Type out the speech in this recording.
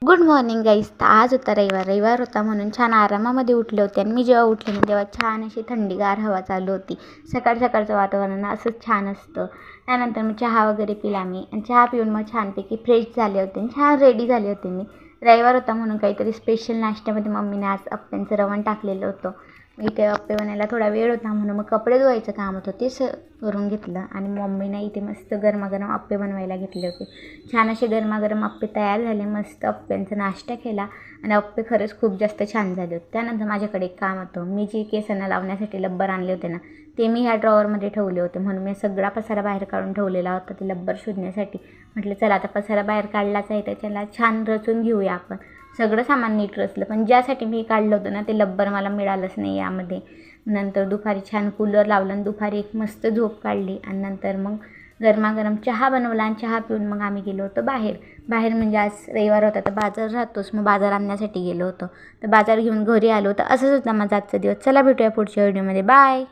Good morning guys. तर आज होता रविवार होता म्हणून छान आरामामध्ये उठले होते. आणि मी जेव्हा उठले ना तेव्हा छान अशी थंडीगार हवा चालू होती. सकाळचं वातावरण असंच छान असतं. त्यानंतर मग चहा वगैरे पिला मी आणि चहा पिऊन मग छानपैकी फ्रेश झाले होते आणि छान रेडी झाले होते मी. रविवार होता म्हणून काहीतरी स्पेशल नाश्त्यामध्ये मम्मीने आज अप्प्यांचं रवण टाकलेलं होतं. इथे अप्पे बनायला थोडा वेळ होता म्हणून मग कपडे धुवायचं काम होतं ते करून घेतलं. आणि मम्मीने इथे मस्त गरमागरम अप्पे बनवायला घेतले होते. छान असे गरमागरम अप्पे तयार झाले. मस्त अप्प्यांचा नाश्ता केला आणि अप्पे खरंच खूप जास्त छान झाले होते. त्यानंतर माझ्याकडे एक काम होतं. मी जे केसांना लावण्यासाठी लब्बर आणले होते ना ते मी ह्या ड्रॉवरमध्ये ठेवले होते. म्हणून मी सगळा पसारा बाहेर काढून ठेवलेला होता ते लब्बर शोधण्यासाठी. म्हटलं चला आता पसारा बाहेर काढलाच आहे त्याच्याला छान रचून घेऊया आपण. सगळं सामान नीट रचलं पण ज्यासाठी मी काढलं होतं ना ते लब्बर मला मिळालंच नाही यामध्ये. नंतर दुपारी छान कूलर लावलं आणि दुपारी एक मस्त झोप काढली. आणि नंतर मग गरमागरम चहा बनवला आणि चहा पिऊन मग आम्ही गेलो होतो बाहेर म्हणजे आज रविवार होता तर बाजार राहतोच. मग बाजार आणण्यासाठी गेलो होतो तर बाजार घेऊन घरी आलो. तर असंच होता माझा आजचा दिवस. चला भेटूया पुढच्या व्हिडिओमध्ये. बाय.